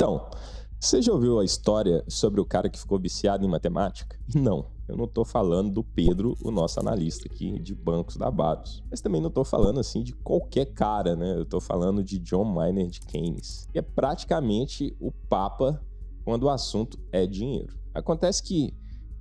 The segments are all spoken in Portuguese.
Então, você já ouviu a história sobre o cara que ficou viciado em matemática? Não, eu não tô falando do Pedro, o nosso analista aqui de bancos da Barros. Mas também não tô falando assim de qualquer cara, né? Eu tô falando de John Maynard Keynes, que é praticamente o papa quando o assunto é dinheiro. Acontece que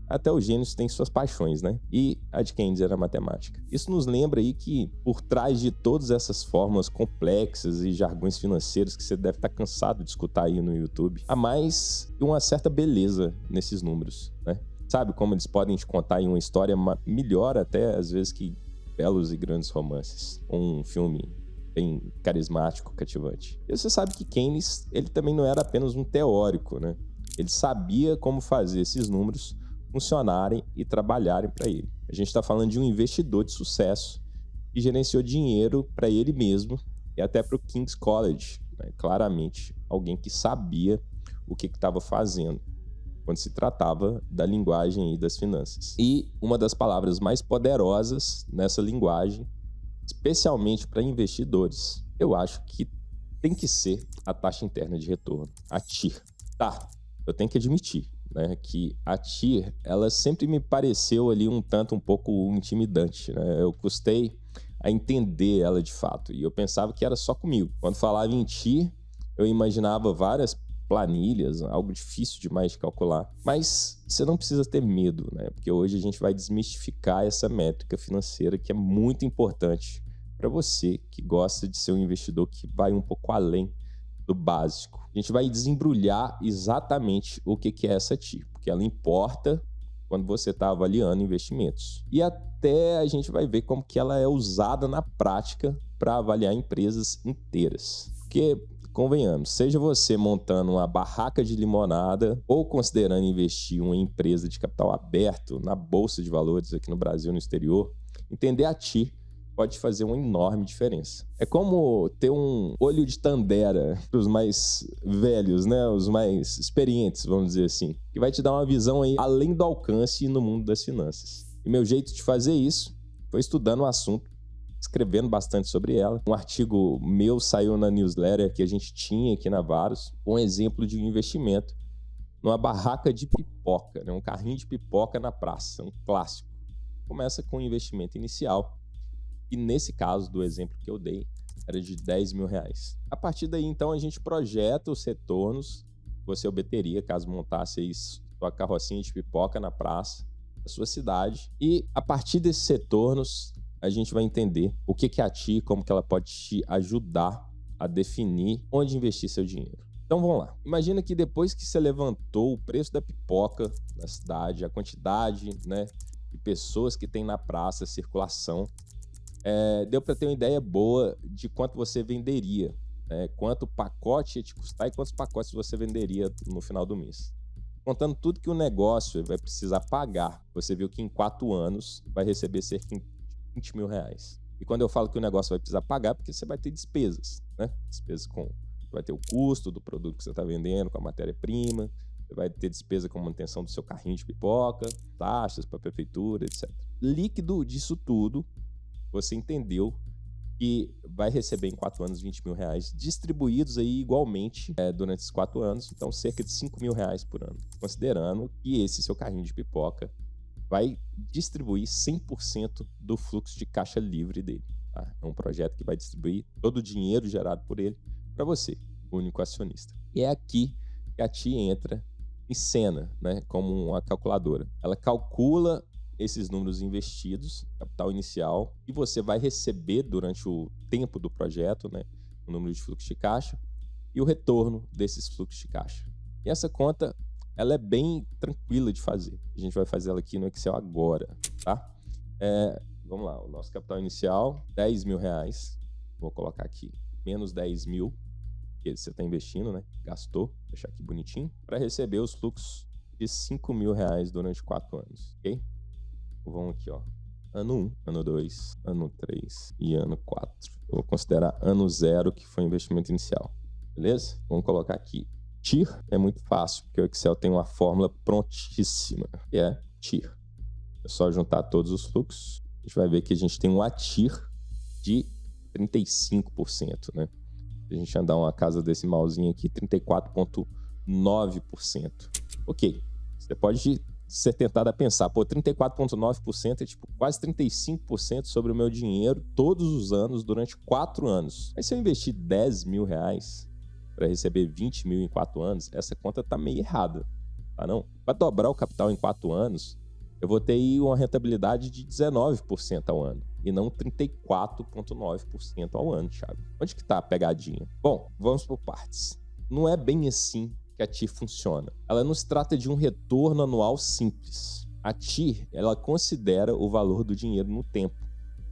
até os gênios têm suas paixões, né? E a de Keynes era a matemática. Isso nos lembra aí que, por trás de todas essas fórmulas complexas e jargões financeiros que você deve estar cansado de escutar aí no YouTube, há mais uma certa beleza nesses números, né? Sabe como eles podem te contar aí uma história melhor até, às vezes, que belos e grandes romances. Um filme bem carismático, cativante. E você sabe que Keynes, ele também não era apenas um teórico, né? Ele sabia como fazer esses números funcionarem e trabalharem para ele. A gente está falando de um investidor de sucesso que gerenciou dinheiro para ele mesmo e até para o King's College, né? Claramente, alguém que sabia o que estava fazendo quando se tratava da linguagem e das finanças. E uma das palavras mais poderosas nessa linguagem, especialmente para investidores, eu acho que tem que ser a taxa interna de retorno, a TIR. Tá, eu tenho que admitir, né, que a TIR, ela sempre me pareceu ali um pouco intimidante, né? Eu custei a entender ela de fato, e eu pensava que era só comigo. Quando falava em TIR, eu imaginava várias planilhas, algo difícil demais de calcular. Mas você não precisa ter medo, né? Porque hoje a gente vai desmistificar essa métrica financeira que é muito importante para você que gosta de ser um investidor que vai um pouco além do básico. A gente vai desembrulhar exatamente o que é essa TIR, porque ela importa quando você está avaliando investimentos. E até a gente vai ver como que ela é usada na prática para avaliar empresas inteiras. Porque, convenhamos, seja você montando uma barraca de limonada ou considerando investir em uma empresa de capital aberto na Bolsa de Valores aqui no Brasil e no exterior, entender a TIR pode fazer uma enorme diferença. É como ter um olho de Tandera para os mais velhos, né? Os mais experientes, vamos dizer assim, que vai te dar uma visão aí além do alcance no mundo das finanças. E meu jeito de fazer isso foi estudando o assunto, escrevendo bastante sobre ela. Um artigo meu saiu na newsletter que a gente tinha aqui na Varus, um exemplo de investimento numa barraca de pipoca, né? Um carrinho de pipoca na praça, um clássico. Começa com um investimento inicial. E nesse caso, do exemplo que eu dei, era de R$10 mil. A partir daí, então, a gente projeta os retornos que você obteria caso montasse aí sua carrocinha de pipoca na praça da sua cidade. E a partir desses retornos, a gente vai entender o que é a TIR, como que ela pode te ajudar a definir onde investir seu dinheiro. Então vamos lá. Imagina que depois que você levantou o preço da pipoca na cidade, a quantidade, né, de pessoas que tem na praça, circulação, deu para ter uma ideia boa de quanto você venderia, né? Quanto o pacote ia te custar e quantos pacotes você venderia no final do mês. Contando tudo que o negócio vai precisar pagar, você viu que em 4 anos vai receber cerca de R$20 mil. E quando eu falo que o negócio vai precisar pagar, porque você vai ter despesas, né? Despesas vai ter o custo do produto que você está vendendo, com a matéria-prima, você vai ter despesa com manutenção do seu carrinho de pipoca, taxas para a prefeitura, etc. Líquido disso tudo, você entendeu que vai receber em 4 anos R$20 mil, distribuídos aí igualmente durante esses 4 anos, então cerca de R$5 mil por ano, considerando que esse seu carrinho de pipoca vai distribuir 100% do fluxo de caixa livre dele. Tá? É um projeto que vai distribuir todo o dinheiro gerado por ele para você, o único acionista. E é aqui que a TIR entra em cena, né, como uma calculadora. Ela calcula esses números investidos, capital inicial, e você vai receber durante o tempo do projeto, né, o número de fluxo de caixa e o retorno desses fluxos de caixa. E essa conta, ela é bem tranquila de fazer. A gente vai fazer ela aqui no Excel agora, tá? Vamos lá, o nosso capital inicial, R$10 mil. Vou colocar aqui, menos 10 mil, que você está investindo, né? Gastou, vou deixar aqui bonitinho, para receber os fluxos de R$5 mil durante 4 anos, ok? Vamos aqui, ó. Ano 1, ano 2, ano 3 e ano 4. Eu vou considerar ano 0, que foi o investimento inicial. Beleza? Vamos colocar aqui. TIR é muito fácil, porque o Excel tem uma fórmula prontíssima, que é TIR. É só juntar todos os fluxos. A gente vai ver que a gente tem um ATIR de 35%, né? a gente andar uma casa decimalzinha aqui, 34,9%. Ok, você pode ser tentado a pensar, 34,9% é tipo quase 35% sobre o meu dinheiro todos os anos, durante 4 anos. Mas se eu investir 10 mil reais para receber 20 mil em 4 anos, essa conta tá meio errada, tá não? Para dobrar o capital em 4 anos, eu vou ter aí uma rentabilidade de 19% ao ano, e não 34,9% ao ano, Thiago. Onde que tá a pegadinha? Bom, vamos por partes. Não é bem assim que a TIR funciona. Ela não se trata de um retorno anual simples. A TIR, ela considera o valor do dinheiro no tempo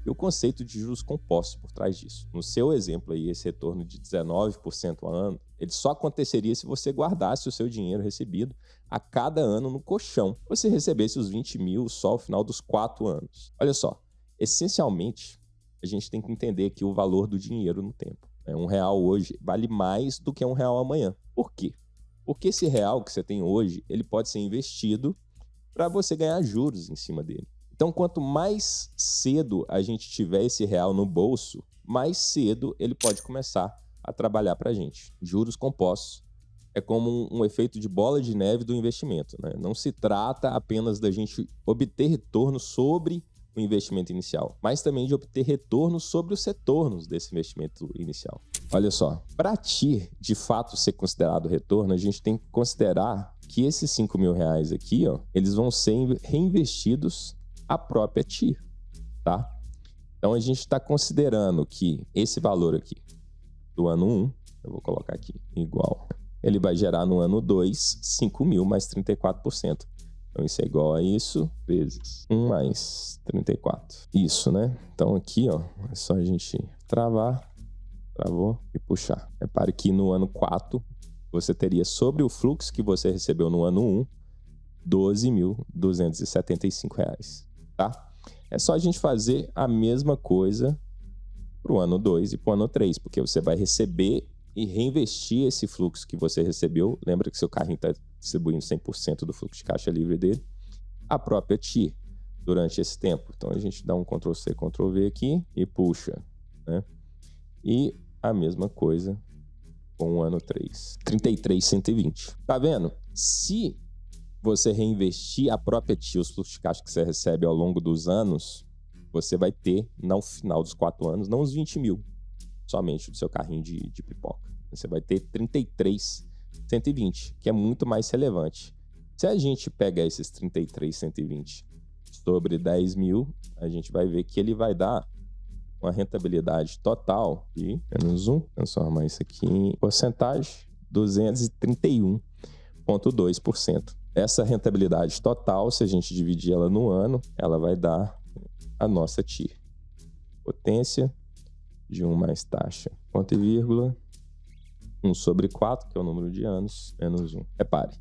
e o conceito de juros compostos por trás disso. No seu exemplo aí, esse retorno de 19% ao ano, ele só aconteceria se você guardasse o seu dinheiro recebido a cada ano no colchão, ou se recebesse os 20 mil só ao final dos 4 anos. Olha só, essencialmente, a gente tem que entender aqui o valor do dinheiro no tempo. R$1 hoje vale mais do que R$1 amanhã. Por quê? Porque esse real que você tem hoje, ele pode ser investido para você ganhar juros em cima dele. Então, quanto mais cedo a gente tiver esse real no bolso, mais cedo ele pode começar a trabalhar para a gente. Juros compostos é como um efeito de bola de neve do investimento, né? Não se trata apenas da gente obter retorno sobre o investimento inicial, mas também de obter retorno sobre os retornos desse investimento inicial. Olha só, para a TIR de fato ser considerado retorno, a gente tem que considerar que esses 5 mil reais aqui, ó, eles vão ser reinvestidos à própria TIR, tá? Então a gente está considerando que esse valor aqui do ano 1, eu vou colocar aqui, igual, ele vai gerar no ano 2, 5 mil mais 34%. Então, isso é igual a isso, vezes 1 mais 34. Isso, né? Então, aqui, ó, é só a gente travar, travou e puxar. Repare que no ano 4, você teria sobre o fluxo que você recebeu no ano 1, R$12.275, tá? É só a gente fazer a mesma coisa para o ano 2 e para o ano 3, porque você vai receber e reinvestir esse fluxo que você recebeu. Lembra que seu carrinho está distribuindo 100% do fluxo de caixa livre dele, a própria TIR, durante esse tempo. Então, a gente dá um Ctrl+C, Ctrl+V aqui e puxa, né? E a mesma coisa com o ano 3. 33.120. Tá vendo? Se você reinvestir a própria TIR, os fluxos de caixa que você recebe ao longo dos anos, você vai ter, no final dos 4 anos, não os 20 mil, somente do seu carrinho de pipoca. Você vai ter 33.120, que é muito mais relevante. Se a gente pegar esses 33.120 sobre 10 mil, a gente vai ver que ele vai dar uma rentabilidade total de -1, transformar isso aqui em porcentagem, 231,2%. Essa rentabilidade total, se a gente dividir ela no ano, ela vai dar a nossa TIR. Potência de 1 mais taxa, ponto e vírgula, 1 sobre 4, que é o número de anos, menos 1. Repare,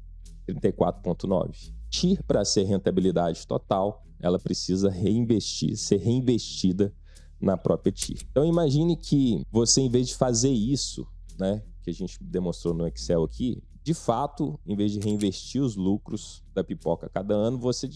34,9. TIR, para ser rentabilidade total, ela precisa ser reinvestida na própria TIR. Então, imagine que você, em vez de fazer isso, né, que a gente demonstrou no Excel aqui, de fato, em vez de reinvestir os lucros da pipoca a cada ano, você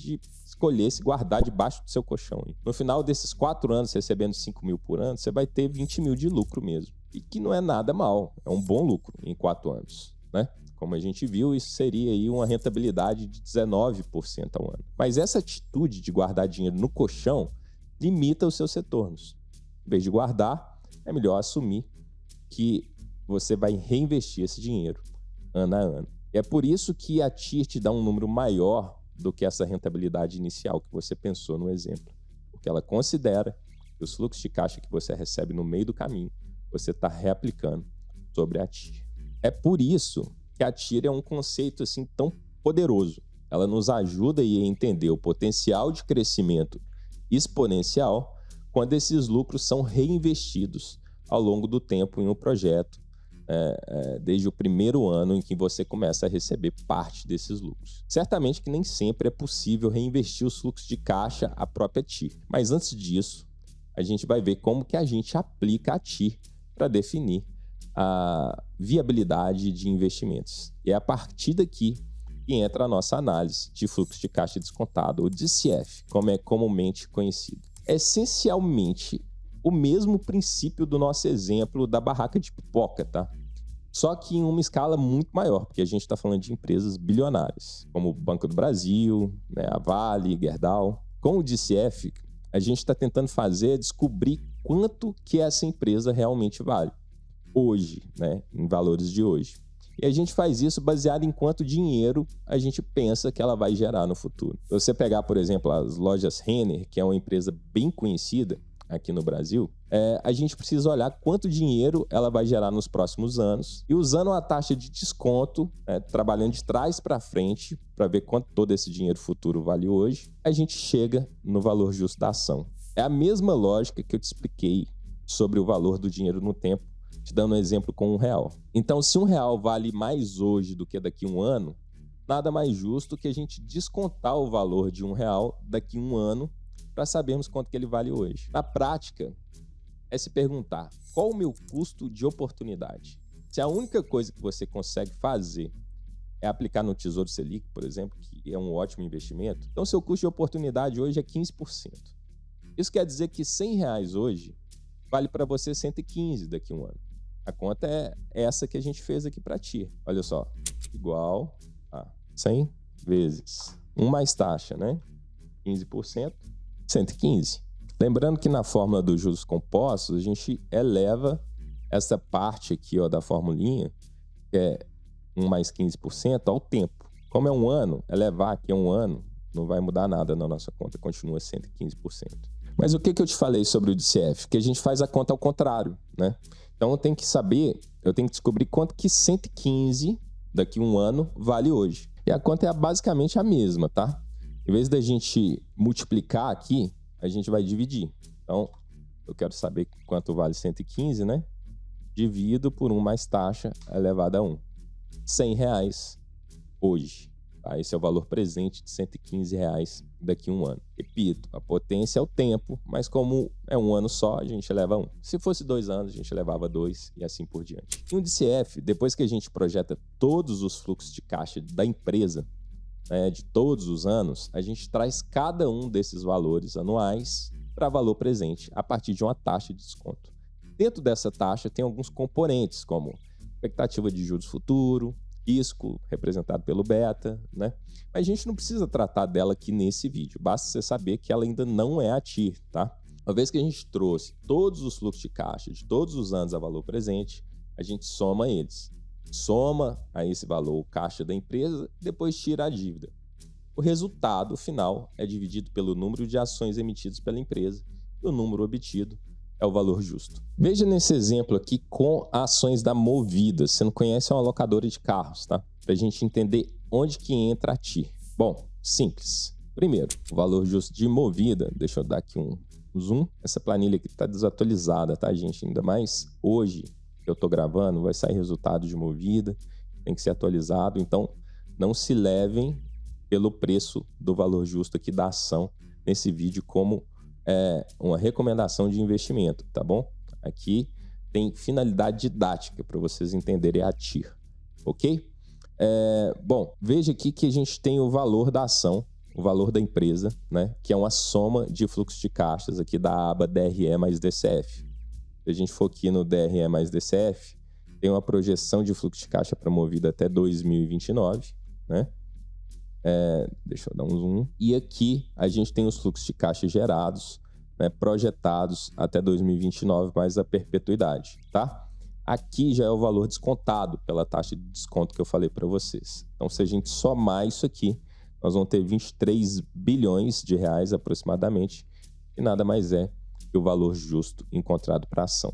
escolhesse guardar debaixo do seu colchão. No final desses 4 anos, recebendo 5 mil por ano, você vai ter 20 mil de lucro mesmo. E que não é nada mal, é um bom lucro em 4 anos, né? Como a gente viu, isso seria aí uma rentabilidade de 19% ao ano. Mas essa atitude de guardar dinheiro no colchão limita os seus retornos. Em vez de guardar, é melhor assumir que você vai reinvestir esse dinheiro ano a ano. E é por isso que a TIR te dá um número maior do que essa rentabilidade inicial que você pensou no exemplo. Porque ela considera que os fluxos de caixa que você recebe no meio do caminho, você está reaplicando sobre a TIR. É por isso que a TIR é um conceito assim tão poderoso. Ela nos ajuda a entender o potencial de crescimento exponencial quando esses lucros são reinvestidos ao longo do tempo em um projeto, desde o primeiro ano em que você começa a receber parte desses lucros. Certamente que nem sempre é possível reinvestir os fluxos de caixa à própria TIR, mas antes disso, a gente vai ver como que a gente aplica a TIR para definir a viabilidade de investimentos. E é a partir daqui que entra a nossa análise de fluxo de caixa descontado, ou DCF, como é comumente conhecido. Essencialmente, o mesmo princípio do nosso exemplo da barraca de pipoca, tá? Só que em uma escala muito maior, porque a gente está falando de empresas bilionárias, como o Banco do Brasil, né, a Vale, Gerdau. Com o DCF, a gente está tentando descobrir quanto que essa empresa realmente vale hoje, né, em valores de hoje. E a gente faz isso baseado em quanto dinheiro a gente pensa que ela vai gerar no futuro. Se você pegar, por exemplo, as lojas Renner, que é uma empresa bem conhecida aqui no Brasil, a gente precisa olhar quanto dinheiro ela vai gerar nos próximos anos e usando a taxa de desconto, trabalhando de trás para frente para ver quanto todo esse dinheiro futuro vale hoje, a gente chega no valor justo da ação. É a mesma lógica que eu te expliquei sobre o valor do dinheiro no tempo, te dando um exemplo com R$1. Então, se R$1 vale mais hoje do que daqui a um ano, nada mais justo que a gente descontar o valor de R$1 daqui a um ano para sabermos quanto que ele vale hoje. Na prática, é se perguntar qual o meu custo de oportunidade. Se a única coisa que você consegue fazer é aplicar no Tesouro Selic, por exemplo, que é um ótimo investimento, então seu custo de oportunidade hoje é 15%. Isso quer dizer que R$100 hoje vale para você 115 daqui a um ano. A conta é essa que a gente fez aqui para ti. Olha só, igual a 100 vezes 1 mais taxa, né? 15%, 115. Lembrando que na fórmula dos juros compostos, a gente eleva essa parte aqui ó, da formulinha, que é 1 mais 15%, ao tempo. Como é um ano, elevar aqui a um ano, não vai mudar nada na nossa conta, continua 115%. Mas o que eu te falei sobre o DCF? Que a gente faz a conta ao contrário, né? Então eu tenho que descobrir quanto que 115 daqui a um ano vale hoje. E a conta é basicamente a mesma, tá? Em vez da gente multiplicar aqui, a gente vai dividir. Então, eu quero saber quanto vale 115, né? Divido por 1 mais taxa elevado a 1. R$100 hoje. Tá? Esse é o valor presente de R$115 daqui a um ano. Repito, a potência é o tempo, mas como é um ano só, a gente eleva 1. Se fosse 2 anos, a gente elevava 2 e assim por diante. E um DCF, depois que a gente projeta todos os fluxos de caixa da empresa, de todos os anos, a gente traz cada um desses valores anuais para valor presente, a partir de uma taxa de desconto. Dentro dessa taxa tem alguns componentes, como expectativa de juros futuro, risco, representado pelo beta, né? Mas a gente não precisa tratar dela aqui nesse vídeo, basta você saber que ela ainda não é a TIR, tá? Uma vez que a gente trouxe todos os fluxos de caixa de todos os anos a valor presente, a gente soma eles. Soma a esse valor o caixa da empresa, depois tira a dívida. O resultado final é dividido pelo número de ações emitidas pela empresa e o número obtido é o valor justo. Veja nesse exemplo aqui com ações da Movida. Se não conhece, é uma locadora de carros, tá? Para a gente entender onde que entra a TIR. Bom, simples. Primeiro, o valor justo de Movida. Deixa eu dar aqui um zoom. Essa planilha aqui está desatualizada, tá, gente? Ainda mais hoje que eu estou gravando, vai sair resultado de Movida. Tem que ser atualizado. Então, não se levem pelo preço do valor justo aqui da ação nesse vídeo como uma recomendação de investimento, tá bom? Aqui tem finalidade didática para vocês entenderem a TIR, ok? Bom, veja aqui que a gente tem o valor da ação, o valor da empresa, né? Que é uma soma de fluxos de caixas aqui da aba DRE mais DCF. Se a gente for aqui no DRE mais DCF, tem uma projeção de fluxo de caixa promovida até 2029, né? Deixa eu dar um zoom. E aqui a gente tem os fluxos de caixa gerados, né, projetados até 2029 mais a perpetuidade, tá? Aqui já é o valor descontado pela taxa de desconto que eu falei para vocês. Então, se a gente somar isso aqui, nós vamos ter 23 bilhões de reais aproximadamente, e nada mais é que o valor justo encontrado para a ação,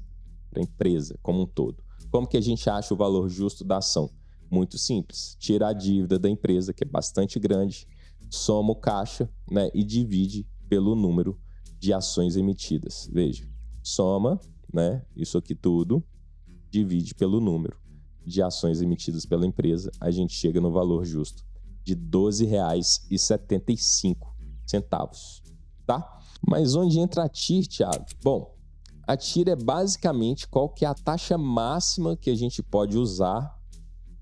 para a empresa como um todo. Como que a gente acha o valor justo da ação? Muito simples, tira a dívida da empresa, que é bastante grande, soma o caixa, né, e divide pelo número de ações emitidas. Veja, soma, né, isso aqui tudo, divide pelo número de ações emitidas pela empresa, a gente chega no valor justo de R$ 12,75, tá? Mas onde entra a TIR, Thiago? Bom, a TIR é basicamente qual que é a taxa máxima que a gente pode usar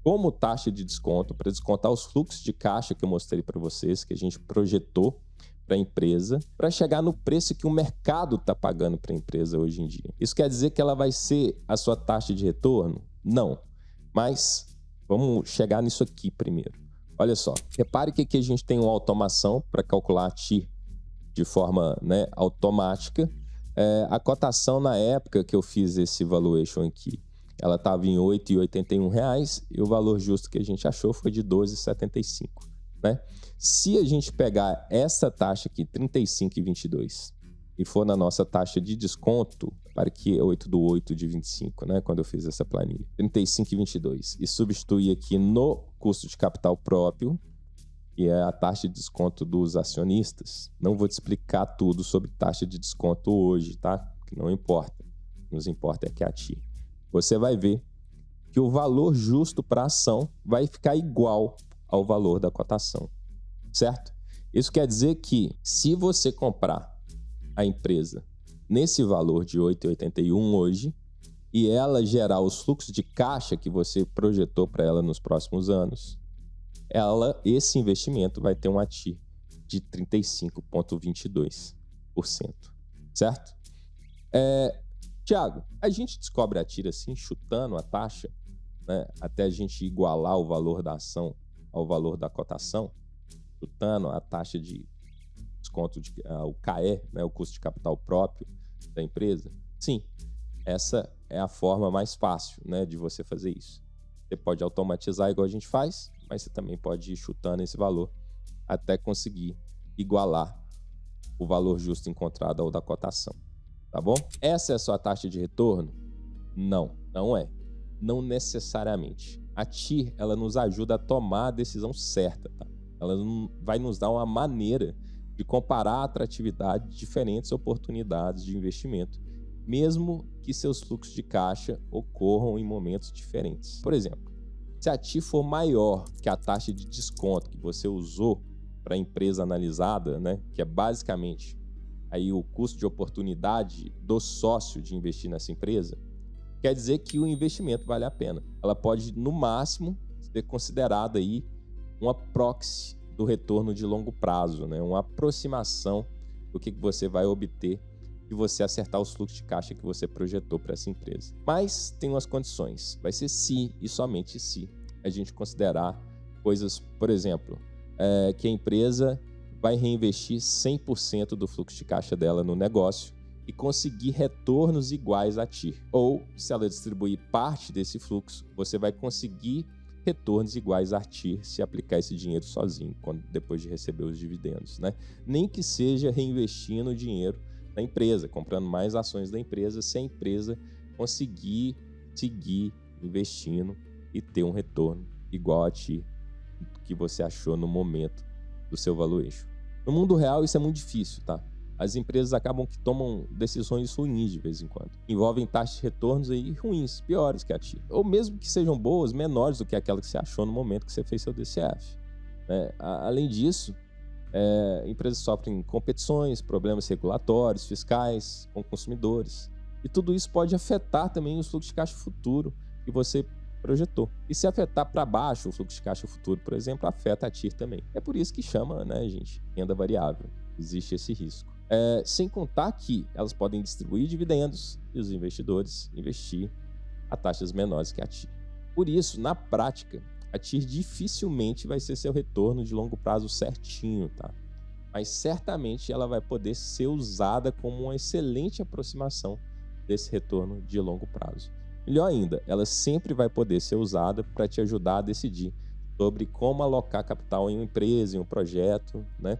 como taxa de desconto para descontar os fluxos de caixa que eu mostrei para vocês, que a gente projetou para a empresa para chegar no preço que o mercado está pagando para a empresa hoje em dia. Isso quer dizer que ela vai ser a sua taxa de retorno? Não. Mas vamos chegar nisso aqui primeiro. Olha só, repare que aqui a gente tem uma automação para calcular a TIR de forma, né, automática. A cotação na época que eu fiz esse valuation aqui, ela estava em R$ 8,81 e o valor justo que a gente achou foi de R$ 12,75. Né? Se a gente pegar essa taxa aqui, 35,22, e for na nossa taxa de desconto, para que é 8/8 de 25, né? Quando eu fiz essa planilha, 35,22, e substituir aqui no custo de capital próprio, que é a taxa de desconto dos acionistas. Não vou te explicar tudo sobre taxa de desconto hoje, tá? Que não importa. O que nos importa é que a TIR. Você vai ver que o valor justo para a ação vai ficar igual ao valor da cotação, certo? Isso quer dizer que se você comprar a empresa nesse valor de 8,81 hoje e ela gerar os fluxos de caixa que você projetou para ela nos próximos anos, esse investimento vai ter uma TIR de 35,22%, certo? Tiago, a gente descobre a TIR assim, chutando a taxa, né, até a gente igualar o valor da ação ao valor da cotação, chutando a taxa de desconto, o CAE, né, o custo de capital próprio da empresa? Sim, essa é a forma mais fácil, né, de você fazer isso. Você pode automatizar igual a gente faz, mas você também pode ir chutando esse valor até conseguir igualar o valor justo encontrado ao da cotação, tá bom? Essa é a sua taxa de retorno? Não, não é. Não necessariamente. A TIR, ela nos ajuda a tomar a decisão certa, tá? Ela vai nos dar uma maneira de comparar a atratividade de diferentes oportunidades de investimento, mesmo que seus fluxos de caixa ocorram em momentos diferentes. Por exemplo, se a TIR for maior que a taxa de desconto que você usou para a empresa analisada, né, que é basicamente aí o custo de oportunidade do sócio de investir nessa empresa, quer dizer que o investimento vale a pena. Ela pode, no máximo, ser considerada aí uma proxy do retorno de longo prazo, né? Uma aproximação do que você vai obter se você acertar os fluxos de caixa que você projetou para essa empresa. Mas tem umas condições. Vai ser se e somente se a gente considerar coisas, por exemplo, que a empresa vai reinvestir 100% do fluxo de caixa dela no negócio e conseguir retornos iguais à TIR. Ou, se ela distribuir parte desse fluxo, você vai conseguir retornos iguais à TIR se aplicar esse dinheiro sozinho, depois de receber os dividendos, né? Nem que seja reinvestindo o dinheiro na empresa, comprando mais ações da empresa, se a empresa conseguir seguir investindo e ter um retorno igual a TIR que você achou no momento do seu valuation. No mundo real, isso é muito difícil, tá? As empresas acabam que tomam decisões ruins de vez em quando. Envolvem taxas de retornos aí ruins, piores que a TIR. Ou mesmo que sejam boas, menores do que aquela que você achou no momento que você fez seu DCF. Além disso, empresas sofrem competições, problemas regulatórios, fiscais, com consumidores. E tudo isso pode afetar também os fluxos de caixa futuro que você projetou. E se afetar para baixo o fluxo de caixa futuro, por exemplo, afeta a TIR também. É por isso que chama, né, gente, renda variável. Existe esse risco. Sem contar que elas podem distribuir dividendos e os investidores investir a taxas menores que a TIR. Por isso, na prática, a TIR dificilmente vai ser seu retorno de longo prazo certinho, tá? Mas certamente ela vai poder ser usada como uma excelente aproximação desse retorno de longo prazo. Melhor ainda, ela sempre vai poder ser usada para te ajudar a decidir sobre como alocar capital em uma empresa, em um projeto, né?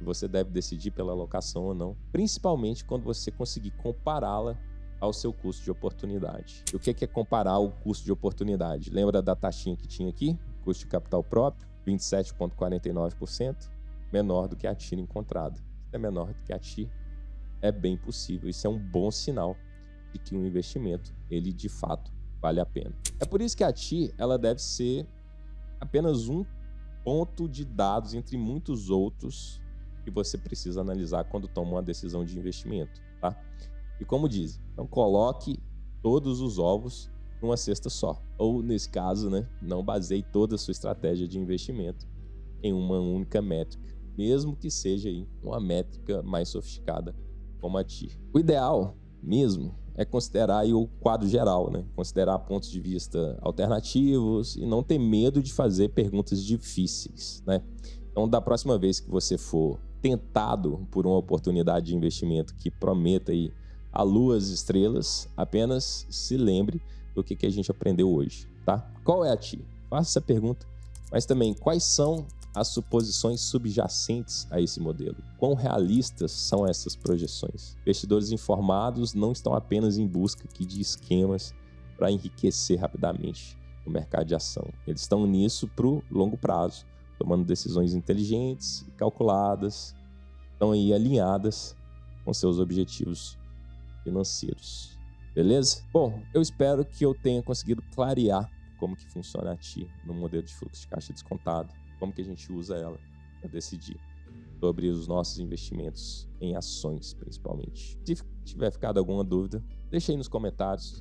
Você deve decidir pela alocação ou não, principalmente quando você conseguir compará-la ao seu custo de oportunidade. E o que é comparar o custo de oportunidade? Lembra da taxinha que tinha aqui? Custo de capital próprio, 27,49%, menor do que a TIR encontrada. Se é menor do que a TIR, é bem possível. Isso é um bom sinal de que um investimento, ele de fato, vale a pena. É por isso que a TIR, ela deve ser apenas um ponto de dados entre muitos outros que você precisa analisar quando toma uma decisão de investimento, tá? E como dizem, não coloque todos os ovos numa cesta só. Ou, nesse caso, né, não baseie toda a sua estratégia de investimento em uma única métrica, mesmo que seja aí uma métrica mais sofisticada como a TI. O ideal mesmo é considerar aí o quadro geral, né? Considerar pontos de vista alternativos e não ter medo de fazer perguntas difíceis, né? Então, da próxima vez que você for tentado por uma oportunidade de investimento que prometa aí a lua às estrelas, apenas se lembre do que a gente aprendeu hoje, tá? Qual é a TI? Faça essa pergunta, mas também quais são as suposições subjacentes a esse modelo? Quão realistas são essas projeções? Investidores informados não estão apenas em busca aqui de esquemas para enriquecer rapidamente o mercado de ação. Eles estão nisso para o longo prazo, tomando decisões inteligentes e calculadas, estão aí alinhadas com seus objetivos financeiros. Beleza? Bom, eu espero que eu tenha conseguido clarear como que funciona a TI no modelo de fluxo de caixa descontado, como que a gente usa ela para decidir sobre os nossos investimentos em ações, principalmente. Se tiver ficado alguma dúvida, deixa aí nos comentários.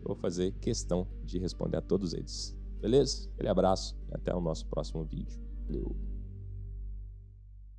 Eu vou fazer questão de responder a todos eles. Beleza? Aquele abraço e até o nosso próximo vídeo. Valeu!